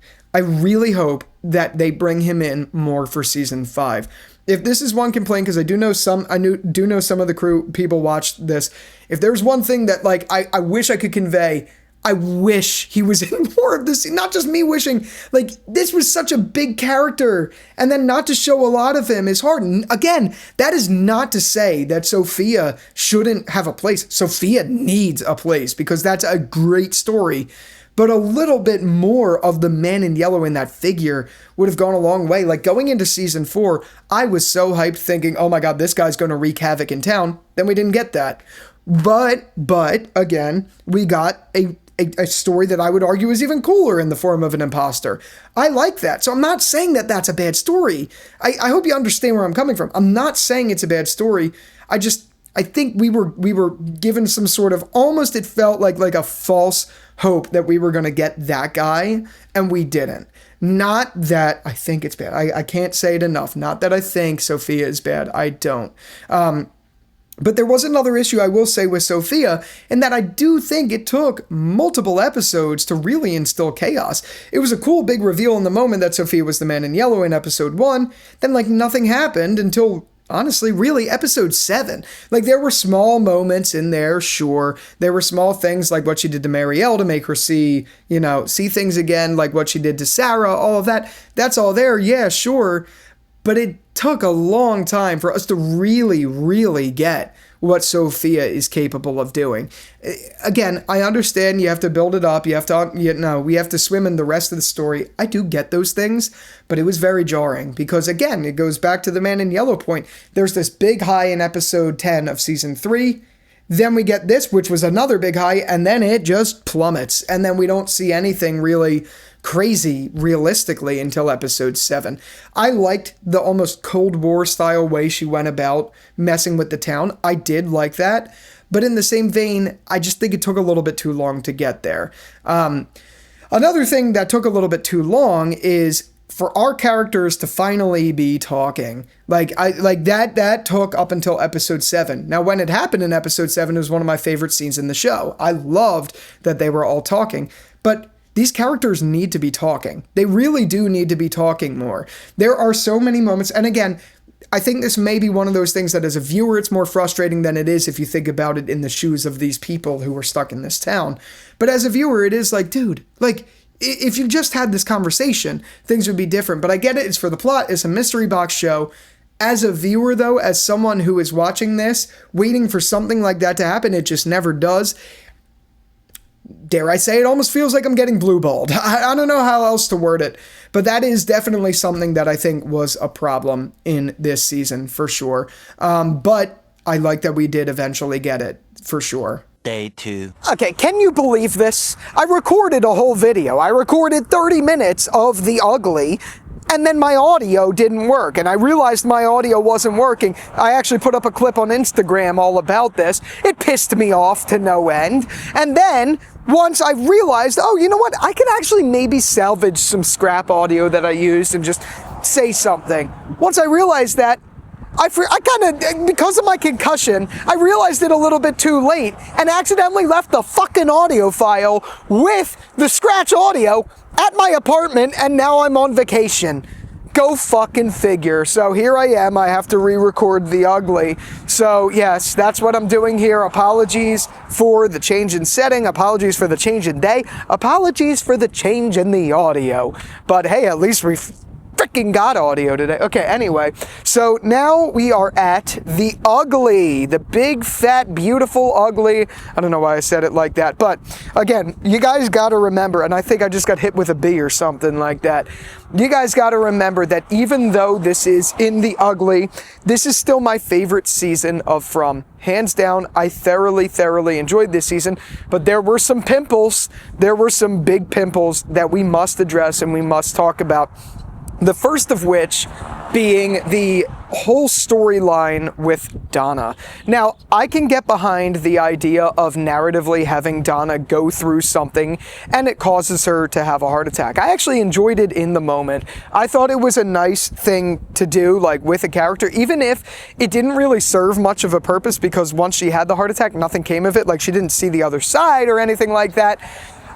that they bring him in more for season 5. If this is one complaint, because I do know some of the crew people watched this. If there's one thing that, like, I wish I could convey, I wish he was in more of this. Not just me wishing, like, this was such a big character, and then not to show a lot of him is hard. And again, that is not to say that Sophia shouldn't have a place. Sophia needs a place because that's a great story. But a little bit more of the Man in Yellow in that figure would have gone a long way. Like, going into season 4, I was so hyped thinking, oh my God, this guy's going to wreak havoc in town. Then we didn't get that. But again, we got a story that I would argue is even cooler in the form of an imposter. I like that. So I'm not saying that that's a bad story. I hope you understand where I'm coming from. I'm not saying it's a bad story. I think we were given some sort of, almost it felt like a false hope that we were going to get that guy, and we didn't. Not that I think it's bad. I can't say it enough. Not that I think Sophia is bad. I don't. But there was another issue I will say with Sophia, in that I do think it took multiple episodes to really instill chaos. It was a cool big reveal in the moment that Sophia was the Man in Yellow in episode 1, then like nothing happened until, honestly, really episode 7. Like, there were small moments in there, sure. There were small things like what she did to Marielle to make her see things again, like what she did to Sarah, all of that. That's all there, yeah, sure. But it took a long time for us to really, really get what Sophia is capable of doing. Again, I understand you have to build it up. We have to swim in the rest of the story. I do get those things, but it was very jarring because, again, it goes back to the Man in Yellow point. There's this big high in episode 10 of season 3. Then we get this, which was another big high, and then it just plummets. And then we don't see anything really crazy realistically until episode 7. I liked the almost Cold War style way she went about messing with the town. I did like that. But in the same vein, I just think it took a little bit too long to get there. Another thing that took a little bit too long is for our characters to finally be talking. That took up until episode 7. Now, when it happened in episode 7, it was one of my favorite scenes in the show. I loved that they were all talking. But these characters need to be talking. They really do need to be talking more. There are so many moments, and again, I think this may be one of those things that as a viewer, it's more frustrating than it is if you think about it in the shoes of these people who were stuck in this town. But as a viewer, it is like, dude, like, if you just had this conversation, things would be different. But I get it. It's for the plot. It's a mystery box show. As a viewer, though, as someone who is watching this, waiting for something like that to happen, it just never does. Dare I say, it almost feels like I'm getting blue-balled. I don't know how else to word it. But that is definitely something that I think was a problem in this season, for sure. But I like that we did eventually get it, for sure. Day 2. Okay, can you believe this? I recorded a whole video. I recorded 30 minutes of The Ugly, and then my audio didn't work, and I realized my audio wasn't working. I actually put up a clip on Instagram all about this. It pissed me off to no end. And then, once I realized, oh, you know what? I could actually maybe salvage some scrap audio that I used and just say something. Once I realized that, I kind of, because of my concussion, I realized it a little bit too late and accidentally left the fucking audio file with the scratch audio at my apartment, and now I'm on vacation. Go fucking figure. So here I am. I have to re-record The Ugly. So yes, that's what I'm doing here. Apologies for the change in setting. Apologies for the change in day. Apologies for the change in the audio. But hey, at least we freaking got audio today. Okay, anyway, so now we are at The Ugly, the big, fat, beautiful Ugly. I don't know why I said it like that, but again, you guys got to remember, and I think I just got hit with a bee or something like that. You guys got to remember that even though this is in The Ugly, this is still my favorite season of From. Hands down, I thoroughly enjoyed this season, but there were some pimples. There were some big pimples that we must address and we must talk about. The first of which being the whole storyline with Donna. Now, I can get behind the idea of narratively having Donna go through something and it causes her to have a heart attack. I actually enjoyed it in the moment. I thought it was a nice thing to do, like with a character, even if it didn't really serve much of a purpose, because once she had the heart attack, nothing came of it. Like, she didn't see the other side or anything like that.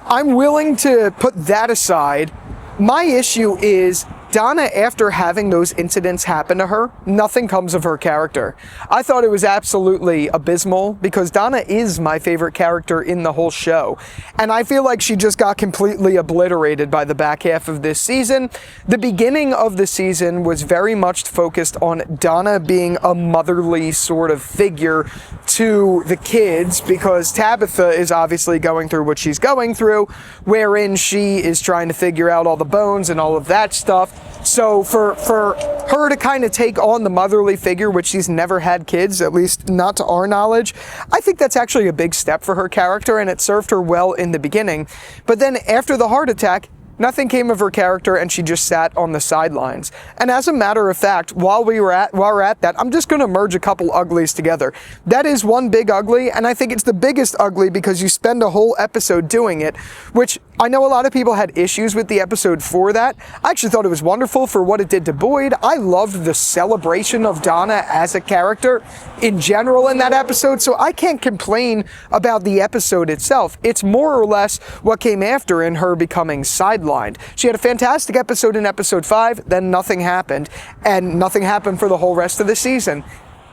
I'm willing to put that aside. My issue is Donna, after having those incidents happen to her, nothing comes of her character. I thought it was absolutely abysmal because Donna is my favorite character in the whole show. And I feel like she just got completely obliterated by the back half of this season. The beginning of the season was very much focused on Donna being a motherly sort of figure to the kids, because Tabitha is obviously going through what she's going through, wherein she is trying to figure out all the bones and all of that stuff. So for her to kind of take on the motherly figure, which she's never had kids, at least not to our knowledge, I think that's actually a big step for her character, and it served her well in the beginning. But then after the heart attack, nothing came of her character, and she just sat on the sidelines. And as a matter of fact, while we're at that, I'm just going to merge a couple uglies together. That is one big ugly, and I think it's the biggest ugly because you spend a whole episode doing it, which I know a lot of people had issues with the episode for that. I actually thought it was wonderful for what it did to Boyd. I loved the celebration of Donna as a character in general in that episode, so I can't complain about the episode itself. It's more or less what came after in her becoming sidelined. She had a fantastic episode in episode 5, then nothing happened, and nothing happened for the whole rest of the season.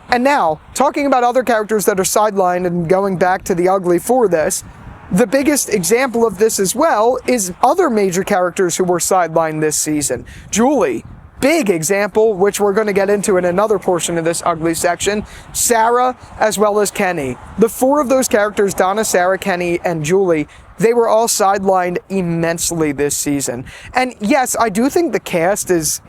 And now, talking about other characters that are sidelined and going back to The Ugly for this, the biggest example of this as well is other major characters who were sidelined this season. Julie, big example, which we're going to get into in another portion of this ugly section. Sarah, as well as Kenny. The 4 of those characters, Donna, Sarah, Kenny, and Julie, they were all sidelined immensely this season. And yes, I do think the cast is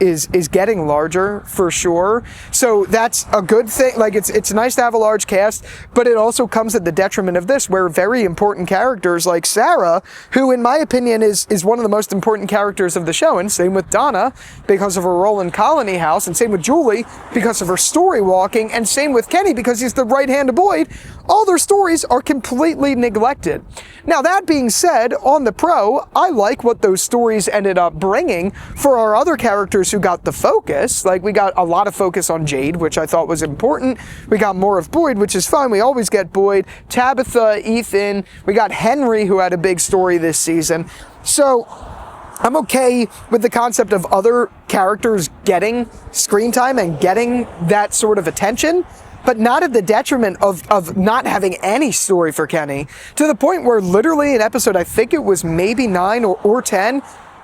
getting larger for sure. So that's a good thing. Like, it's nice to have a large cast, but it also comes at the detriment of this, where very important characters like Sarah, who in my opinion is one of the most important characters of the show, and same with Donna because of her role in Colony House, and same with Julie because of her story walking, and same with Kenny because he's the right hand of Boyd. All their stories are completely neglected. Now, that being said, on the pro, I like what those stories ended up bringing for our other characters who got the focus. Like, we got a lot of focus on Jade, which I thought was important. We got more of Boyd, which is fine. We always get Boyd. Tabitha, Ethan. We got Henry, who had a big story this season. So I'm okay with the concept of other characters getting screen time and getting that sort of attention, but not at the detriment of not having any story for Kenny, to the point where literally in episode, I think it was maybe 9 or 10,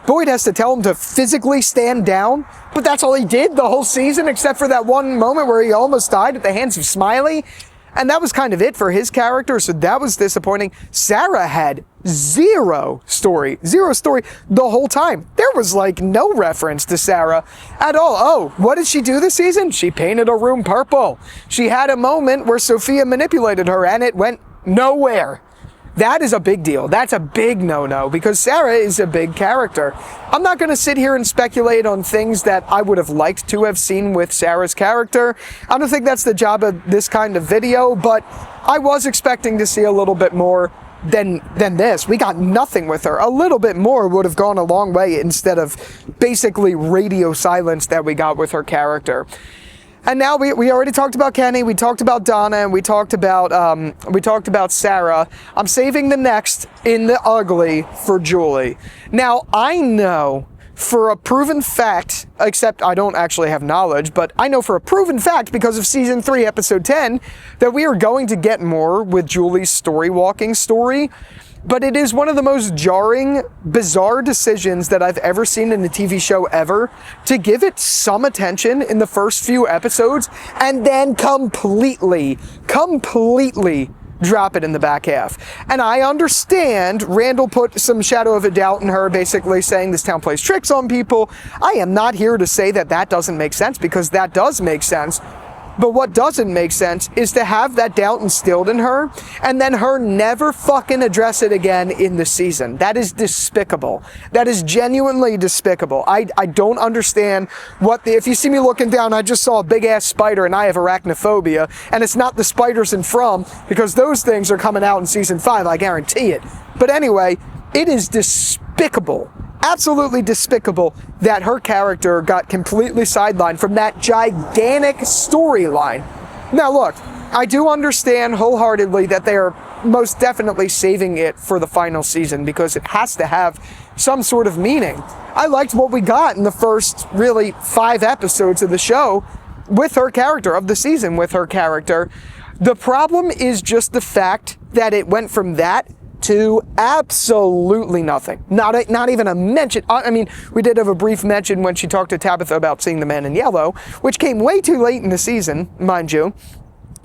Boyd has to tell him to physically stand down, but that's all he did the whole season, except for that one moment where he almost died at the hands of Smiley. And that was kind of it for his character, so that was disappointing. Sarah had zero story the whole time. There was like no reference to Sarah at all. Oh, what did she do this season? She painted a room purple. She had a moment where Sophia manipulated her and it went nowhere. That is a big deal. That's a big no-no because Sarah is a big character. I'm not going to sit here and speculate on things that I would have liked to have seen with Sarah's character. I don't think that's the job of this kind of video, but I was expecting to see a little bit more than this. We got nothing with her. A little bit more would have gone a long way instead of basically radio silence that we got with her character. And now we already talked about Kenny, we talked about Donna, and we talked about Sarah. I'm saving the next in the ugly for Julie. Now, I know for a proven fact, except I don't actually have knowledge, but I know for a proven fact because of season 3, episode 10, that we are going to get more with Julie's story walking story. But it is one of the most jarring, bizarre decisions that I've ever seen in a TV show ever, to give it some attention in the first few episodes and then completely drop it in the back half. And I understand Randall put some shadow of a doubt in her, basically saying this town plays tricks on people. I am not here to say that that doesn't make sense, because that does make sense. But what doesn't make sense is to have that doubt instilled in her and then her never fucking address it again in the season. That is despicable. That is genuinely despicable. I don't understand if you see me looking down, I just saw a big ass spider and I have arachnophobia, and it's not the spiders in From, because those things are coming out in season 5, I guarantee it. But anyway, it is despicable. Absolutely despicable that her character got completely sidelined from that gigantic storyline. Now look, I do understand wholeheartedly that they are most definitely saving it for the final season because it has to have some sort of meaning. I liked what we got in the first really 5 episodes of the show with her character, of the season with her character. The problem is just the fact that it went from that to absolutely nothing. Not even a mention. I mean, we did have a brief mention when she talked to Tabitha about seeing the Man in Yellow, which came way too late in the season, mind you.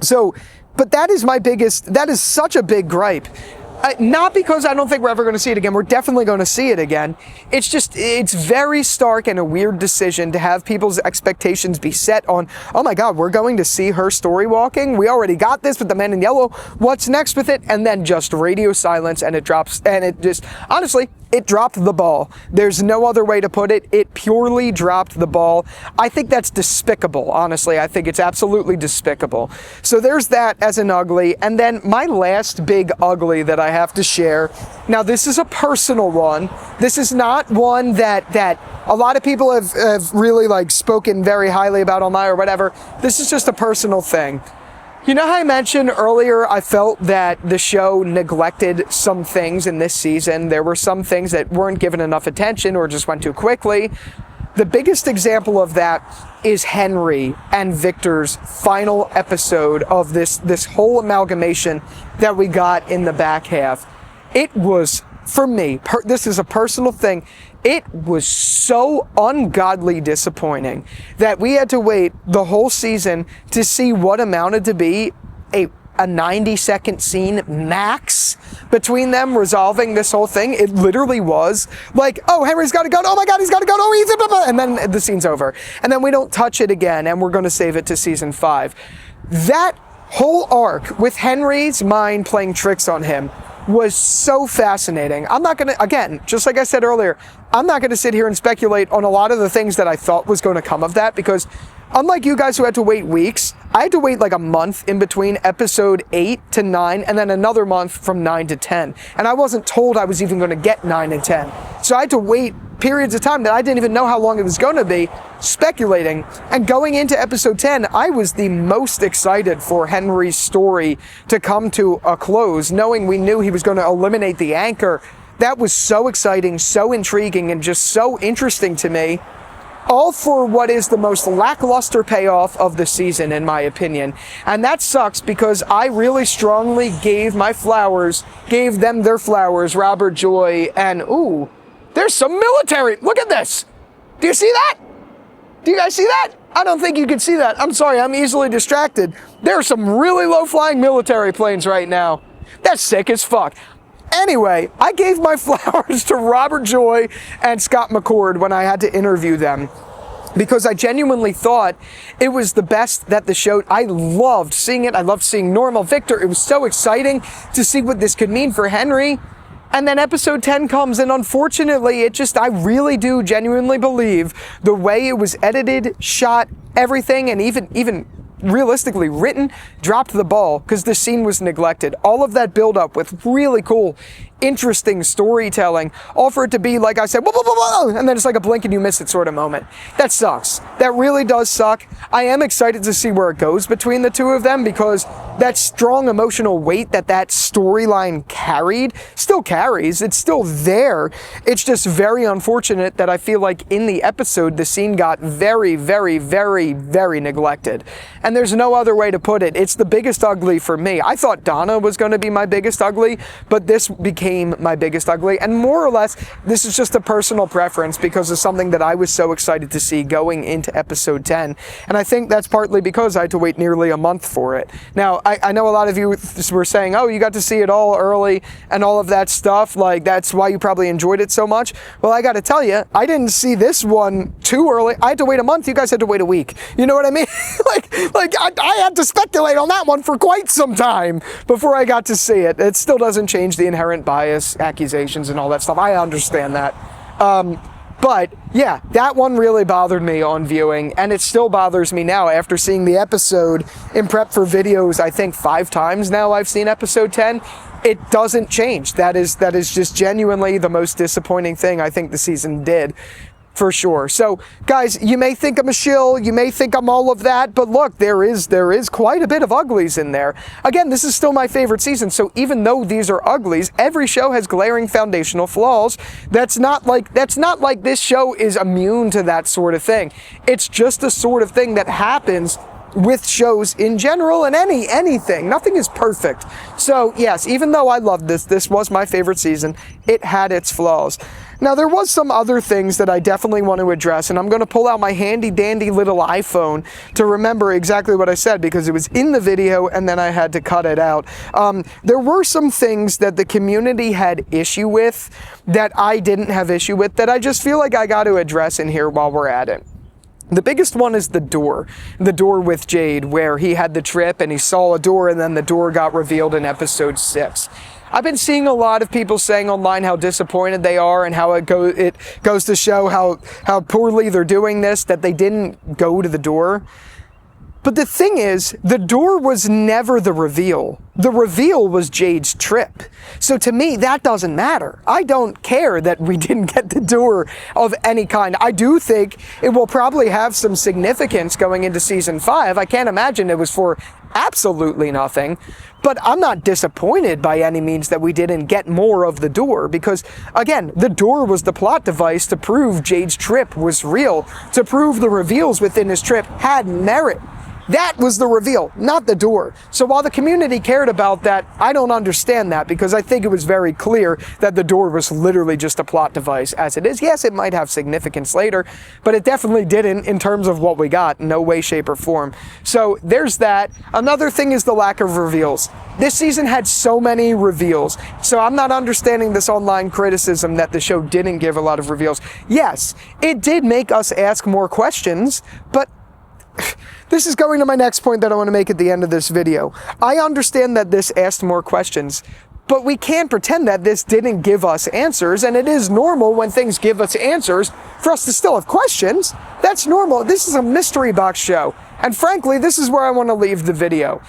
So, but that is such a big gripe. Not because I don't think we're ever going to see it again. We're definitely going to see it again. It's very stark and a weird decision to have people's expectations be set on, oh my God, we're going to see her story walking. We already got this with the Man in Yellow. What's next with it? And then just radio silence, and it drops, and it just, honestly, it dropped the ball. There's no other way to put it. It purely dropped the ball. I think that's despicable, honestly. I think it's absolutely despicable. So there's that as an ugly. And then my last big ugly that I have to share. Now, this is a personal one. This is not one that a lot of people have really like spoken very highly about online or whatever. This is just a personal thing. You know how I mentioned earlier I felt that the show neglected some things in this season? There were some things that weren't given enough attention or just went too quickly. The biggest example of that is Henry and Victor's final episode of this whole amalgamation that we got in the back half. It was, for me, this is a personal thing, it was so ungodly disappointing that we had to wait the whole season to see what amounted to be a 90-second scene max between them resolving this whole thing. It literally was like, oh, Henry's got a gun. Oh my God, he's got a gun. Oh, he's a blah, blah, and then the scene's over. And then we don't touch it again, and we're going to save it to season 5. That whole arc with Henry's mind playing tricks on him was so fascinating. I'm not going to, again, just like I said earlier, I'm not going to sit here and speculate on a lot of the things that I thought was going to come of that, because unlike you guys who had to wait weeks, I had to wait like a month in between episode 8 to 9, and then another month from 9 to 10. And I wasn't told I was even going to get 9 and 10. So I had to wait periods of time that I didn't even know how long it was going to be, speculating. And going into episode 10, I was the most excited for Henry's story to come to a close, knowing we knew he was going to eliminate the anchor That was so exciting, so intriguing, and just so interesting to me. All for what is the most lackluster payoff of the season, in my opinion. And that sucks because I really strongly gave them their flowers, Robert Joy, and ooh, there's some military. Look at this. Do you see that? Do you guys see that? I don't think you can see that. I'm sorry, I'm easily distracted. There are some really low-flying military planes right now. That's sick as fuck. Anyway, I gave my flowers to Robert Joy and Scott McCord when I had to interview them, because I genuinely thought it was the best that the show. I loved seeing it. I loved seeing Normal Victor. It was so exciting to see what this could mean for Henry. And then episode 10 comes, and unfortunately, I really do genuinely believe the way it was edited, shot, everything, and even realistically written, dropped the ball because the scene was neglected. All of that build up with really cool, interesting storytelling, all for it to be, like I said, whoa, whoa, whoa, whoa, and then it's like a blink and you miss it sort of moment. That sucks. That really does suck. I am excited to see where it goes between the two of them, because that strong emotional weight that storyline carried still carries. It's still there. It's just very unfortunate that I feel like in the episode the scene got very, very, very, very neglected. And there's no other way to put it. It's the biggest ugly for me. I thought Donna was going to be my biggest ugly, but this became my biggest ugly. And more or less, this is just a personal preference because of something that I was so excited to see going into episode 10. And I think that's partly because I had to wait nearly a month for it. Now, I know a lot of you were saying, oh, you got to see it all early and all of that stuff. Like, that's why you probably enjoyed it so much. Well, I got to tell you, I didn't see this one too early. I had to wait a month. You guys had to wait a week. You know what I mean? I had to speculate on that one for quite some time before I got to see it. It still doesn't change the inherent bias, accusations, and all that stuff. I understand that. But yeah, that one really bothered me on viewing, and it still bothers me now after seeing the episode in prep for videos. I think 5 times now I've seen episode 10. It doesn't change. That is just genuinely the most disappointing thing I think the season did. For sure. So, guys, you may think I'm a shill, you may think I'm all of that, but look, there is quite a bit of uglies in there. Again, this is still my favorite season, so even though these are uglies, every show has glaring foundational flaws. That's not like this show is immune to that sort of thing. It's just the sort of thing that happens with shows in general and anything. Nothing is perfect. So, yes, even though I loved this was my favorite season, it had its flaws. Now, there was some other things that I definitely want to address, and I'm going to pull out my handy-dandy little iPhone to remember exactly what I said, because it was in the video and then I had to cut it out. There were some things that the community had issue with that I didn't have issue with that I just feel like I got to address in here while we're at it. The biggest one is the door with Jade, where he had the trip and he saw a door and then the door got revealed in episode 6. I've been seeing a lot of people saying online how disappointed they are and how it goes to show how poorly they're doing this, that they didn't go to the door. But the thing is, the door was never the reveal. The reveal was Jade's trip. So to me, that doesn't matter. I don't care that we didn't get the door of any kind. I do think it will probably have some significance going into season 5. I can't imagine it was for absolutely nothing. But I'm not disappointed by any means that we didn't get more of the door, because, again, the door was the plot device to prove Jade's trip was real, to prove the reveals within his trip had merit. That was the reveal, not the door. So while the community cared about that, I don't understand that, because I think it was very clear that the door was literally just a plot device as it is. Yes, it might have significance later, but it definitely didn't in terms of what we got, no way, shape, or form. So there's that. Another thing is the lack of reveals. This season had so many reveals, so I'm not understanding this online criticism that the show didn't give a lot of reveals. Yes, it did make us ask more questions, but this is going to my next point that I want to make at the end of this video. I understand that this asked more questions, but we can't pretend that this didn't give us answers, and it is normal when things give us answers for us to still have questions. That's normal. This is a mystery box show, and frankly, this is where I want to leave the video.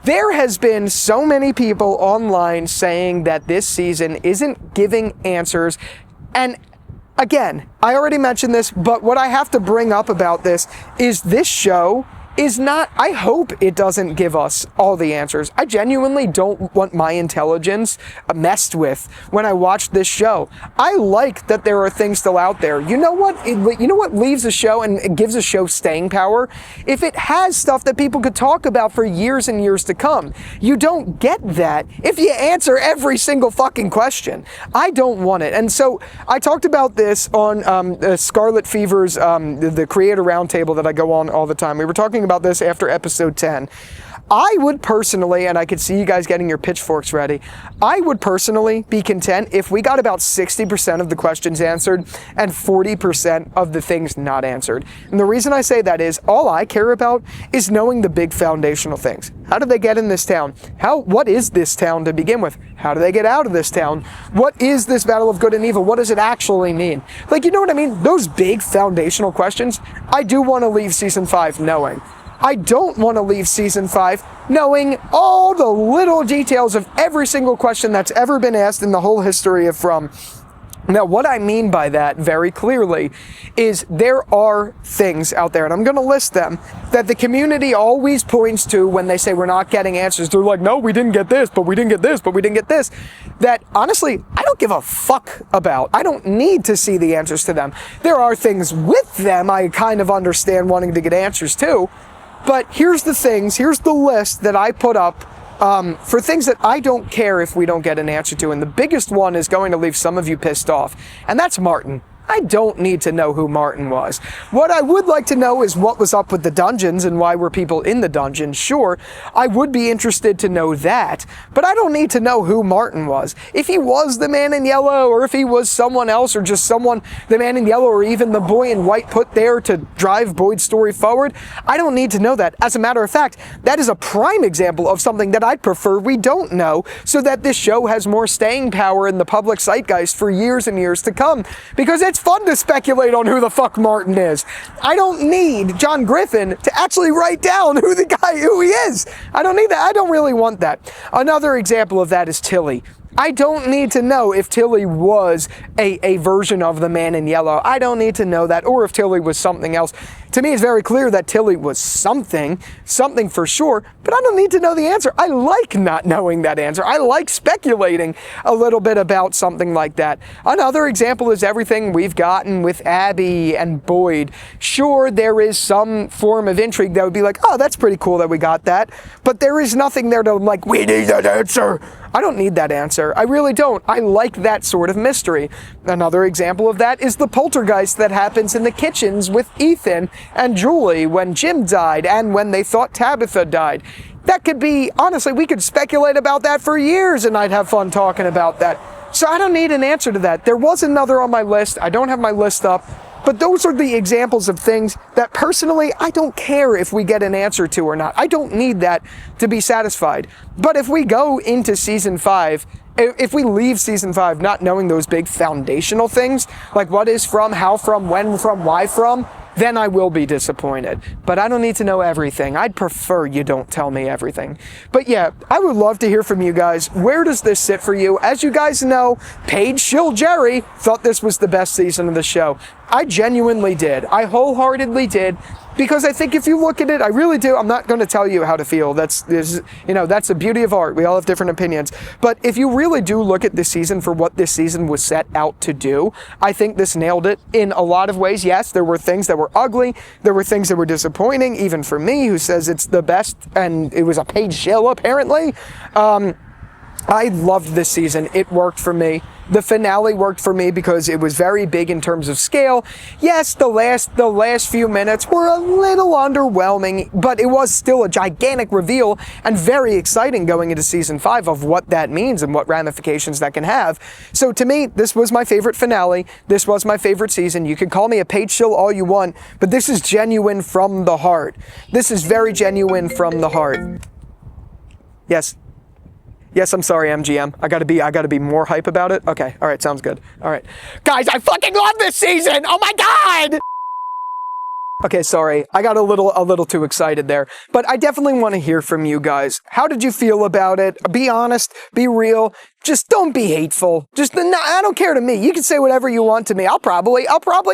There has been so many people online saying that this season isn't giving answers, and again, I already mentioned this, but what I have to bring up about this is this show is not, I hope it doesn't give us all the answers. I genuinely don't want my intelligence messed with when I watch this show. I like that there are things still out there. You know what? You know what leaves a show and it gives a show staying power? If it has stuff that people could talk about for years and years to come. You don't get that if you answer every single fucking question. I don't want it. And so I talked about this on Scarlet Fever's, the creator roundtable that I go on all the time. We were talking about this after episode 10. I would personally, and I could see you guys getting your pitchforks ready, I would personally be content if we got about 60% of the questions answered and 40% of the things not answered. And the reason I say that is all I care about is knowing the big foundational things. How did they get in this town? What is this town to begin with? How do they get out of this town? What is this battle of good and evil? What does it actually mean? Like, you know what I mean? Those big foundational questions, I do want to leave season 5 knowing. I don't want to leave season 5 knowing all the little details of every single question that's ever been asked in the whole history of From. Now, what I mean by that very clearly is there are things out there, and I'm going to list them, that the community always points to when they say we're not getting answers. They're like, no, we didn't get this, but we didn't get this, but we didn't get this. That, honestly, I don't give a fuck about. I don't need to see the answers to them. There are things with them I kind of understand wanting to get answers to. But here's the list that I put up for things that I don't care if we don't get an answer to. And the biggest one is going to leave some of you pissed off. And that's Martin. I don't need to know who Martin was. What I would like to know is what was up with the dungeons and why were people in the dungeons. Sure, I would be interested to know that, but I don't need to know who Martin was. If he was the man in yellow, or if he was someone else, or just someone the man in yellow, or even the boy in white put there to drive Boyd's story forward, I don't need to know that. As a matter of fact, that is a prime example of something that I'd prefer we don't know, so that this show has more staying power in the public zeitgeist for years and years to come. Because it's fun to speculate on who the fuck Martin is. I don't need John Griffin to actually write down who he is. I don't need that. I don't really want that. Another example of that is Tilly. I don't need to know if Tilly was a version of the man in yellow. I don't need to know that, or if Tilly was something else. To me, it's very clear that Tilly was something for sure, but I don't need to know the answer. I like not knowing that answer. I like speculating a little bit about something like that. Another example is everything we've gotten with Abby and Boyd. Sure, there is some form of intrigue that would be like, oh, that's pretty cool that we got that, but there is nothing there to like, we need that answer. I don't need that answer. I really don't. I like that sort of mystery. Another example of that is the poltergeist that happens in the kitchens with Ethan and Julie when Jim died and when they thought Tabitha died. That could be, honestly, we could speculate about that for years and I'd have fun talking about that. So I don't need an answer to that. There was another on my list. I don't have my list up. But those are the examples of things that personally I don't care if we get an answer to or not. I don't need that to be satisfied. But if we go into season 5, if we leave season 5 not knowing those big foundational things, like what is From, how From, when From, why From, then I will be disappointed. But I don't need to know everything. I'd prefer you don't tell me everything. But yeah, I would love to hear from you guys. Where does this sit for you? As you guys know, Paige Shill Jerry thought this was the best season of the show. I genuinely did. I wholeheartedly did. Because I think if you look at it, I really do. I'm not going to tell you how to feel. That's the beauty of art. We all have different opinions. But if you really do look at this season for what this season was set out to do, I think this nailed it in a lot of ways. Yes, there were things that were ugly. There were things that were disappointing, even for me, who says it's the best, and it was a Paige Shill, apparently. I loved this season. It worked for me. The finale worked for me because it was very big in terms of scale. Yes, the last few minutes were a little underwhelming, but it was still a gigantic reveal and very exciting going into season 5 of what that means and what ramifications that can have. So to me, this was my favorite finale. This was my favorite season. You can call me a Paige Shill all you want, but this is genuine from the heart. This is very genuine from the heart. Yes, I'm sorry, MGM. I gotta be more hype about it. Okay, all right, sounds good. All right, guys, I fucking love this season. Oh my god. Okay, sorry, I got a little too excited there, but I definitely want to hear from you guys. How did you feel about it? Be honest, be real. Just don't be hateful. I don't care to me. You can say whatever you want to me. I'll probably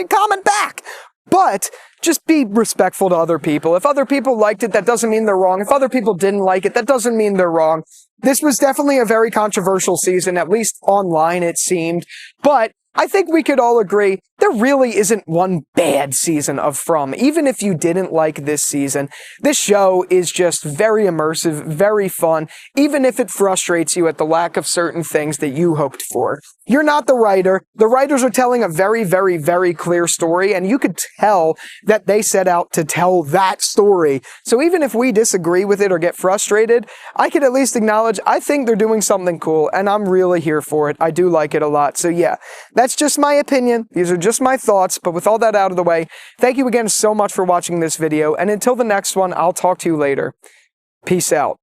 comment back. But just be respectful to other people. If other people liked it, that doesn't mean they're wrong. If other people didn't like it, that doesn't mean they're wrong. This was definitely a very controversial season, at least online it seemed. But I think we could all agree there really isn't one bad season of From. Even if you didn't like this season, this show is just very immersive, very fun, even if it frustrates you at the lack of certain things that you hoped for. You're not the writer. The writers are telling a very, very, very clear story, and you could tell that they set out to tell that story. So even if we disagree with it or get frustrated, I could at least acknowledge I think they're doing something cool, and I'm really here for it. I do like it a lot. So yeah, that's just my opinion. These are just my thoughts, but with all that out of the way, thank you again so much for watching this video, and until the next one, I'll talk to you later. Peace out.